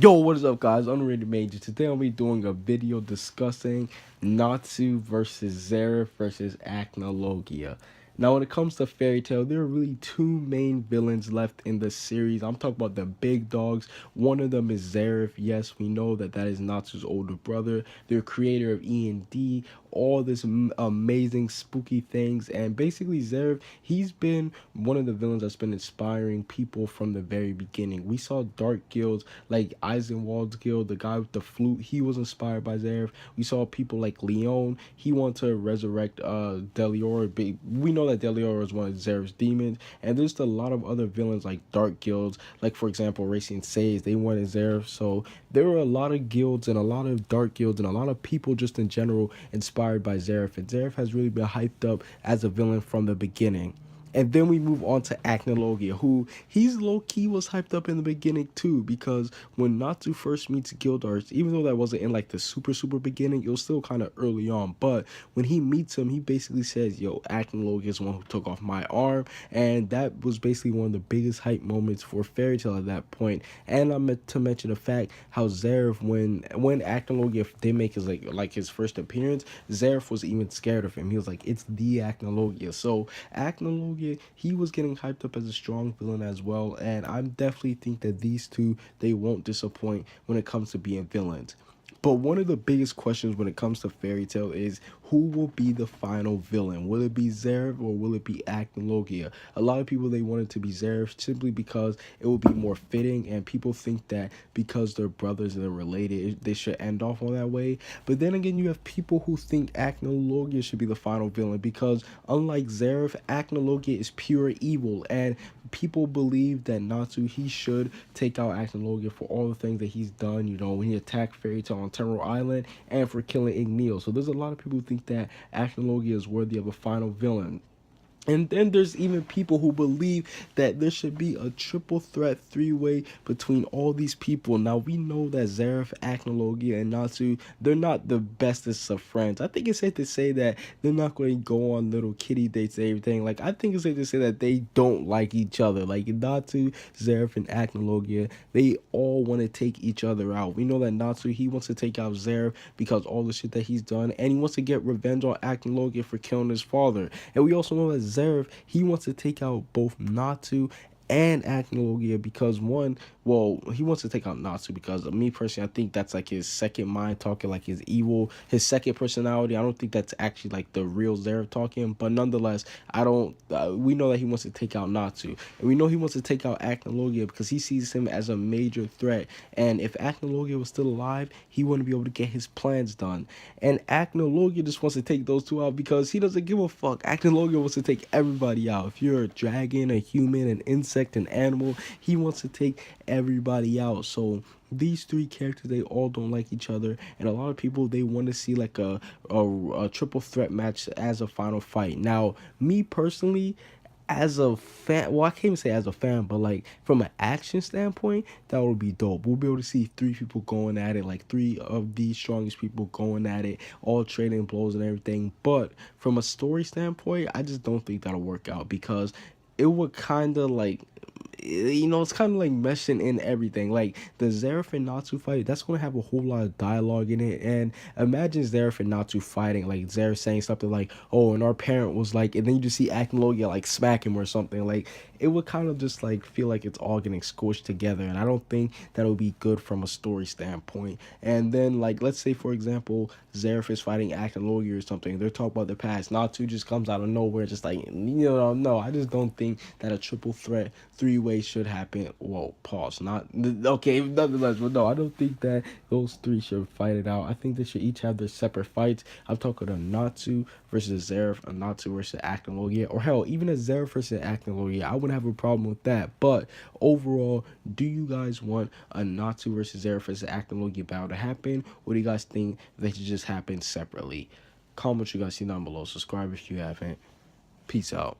Yo, what is up, guys? Unrated Major. Today I'll be doing a video discussing Natsu versus Zeref versus Acnologia. Now, when it comes to Fairy Tail, there are really two main villains left in the series. I'm talking about the big dogs. One of them is Zeref. Yes, we know that that is Natsu's older brother, the creator of E&D, all this amazing spooky things. And basically, Zeref, he's been one of the villains that's been inspiring people from the very beginning. We saw dark guilds like Eisenwald's guild, the guy with the flute, he was inspired by Zeref. We saw people like Leon, he wanted to resurrect Deliora. We know that Deliora is one of Zeref's demons, and there's a lot of other villains like dark guilds, like for example Racing Sage, they wanted Zeref. So there were a lot of guilds and a lot of dark guilds and a lot of people just in general inspired by Zeref, and Zeref has really been hyped up as a villain from the beginning. And then we move on to Acnologia, who he's low-key was hyped up in the beginning too, because when Natsu first meets Gildarts, even though that wasn't in like the super beginning, it was still kind of early on. But when he meets him, he basically says, yo, Acnologia is the one who took off my arm. And that was basically one of the biggest hype moments for Fairy Tail at that point. And I meant to mention the fact how Zeref, when Acnologia did make his like his first appearance, Zeref was even scared of him. He was like, it's the Acnologia. So Acnologia, he was getting hyped up as a strong villain as well, and I definitely think that these two, they won't disappoint when it comes to being villains. But one of the biggest questions when it comes to Fairy Tail is, who will be the final villain? Will it be Zeref or will it be Acnologia? A lot of people, they want it to be Zeref simply because it will be more fitting, and people think that because they're brothers and they're related, they should end off on that way. But then again, you have people who think Acnologia should be the final villain because unlike Zeref, Acnologia is pure evil, and people believe that Natsu, he should take out Acnologia for all the things that he's done, you know, when he attacked Fairy Tail on Terror Island and for killing Igneal. So there's a lot of people who think that Acnologia is worthy of a final villain. And then there's even people who believe that there should be a triple threat three-way between all these people. Now, we know that Zeref, Acnologia, and Natsu, they're not the bestest of friends. I think it's safe to say that they're not going to go on little kitty dates and everything. Like, I think it's safe to say that they don't like each other. Like, Natsu, Zeref, and Acnologia, they all want to take each other out. We know that Natsu, he wants to take out Zeref because all the shit that he's done, and he wants to get revenge on Acnologia for killing his father. And we also know that Zeref, he wants to take out both Natsu and Acnologia because one, well, he wants to take out Natsu because me personally, I think that's like his second mind talking, like his evil, his second personality. I don't think that's actually like the real Zeref talking, but nonetheless, I don't, we know that he wants to take out Natsu, and we know he wants to take out Acnologia because he sees him as a major threat, and if Acnologia was still alive, he wouldn't be able to get his plans done. And Acnologia just wants to take those two out because he doesn't give a fuck. Acnologia wants to take everybody out. If you're a dragon, a human, an insect, an animal, he wants to take everybody out. So these three characters, they all don't like each other, and a lot of people, they want to see like a triple threat match as a final fight. Now, me personally, as a fan, well, I can't even say as a fan, but like from an action standpoint, that would be dope. We'll be able to see three people going at it, like three of the strongest people going at it, all trading blows and everything. But from a story standpoint, I just don't think that'll work out because it would kind of like, you know, it's kind of like meshing in everything. Like the Zeref and Natsu fight, that's going to have a whole lot of dialogue in it. And imagine Zeref and Natsu fighting, like Zeref saying something like, oh, and our parent was like, and then you just see Acnologia like smack him or something. Like, it would kind of just like feel like it's all getting squished together, and I don't think that would be good from a story standpoint. And then, like, let's say for example, Zeref is fighting Acnologia or something, they're talking about the past, Natsu just comes out of nowhere just like, you know, no, I just don't think that a triple threat three-way should happen. Whoa, pause, not okay, nonetheless, but no, I don't think that those three should fight it out. I think they should each have their separate fights. I'm talking about Natsu versus Zeref, a Natsu versus Acnologia, or hell, even a Zeref versus Acnologia. I wouldn't have a problem with that. But overall, do you guys want a Natsu versus Zeref versus Acnologia battle to happen, or do you guys think they should just happen separately? Comment what you guys see down below. Subscribe if you haven't. Peace out.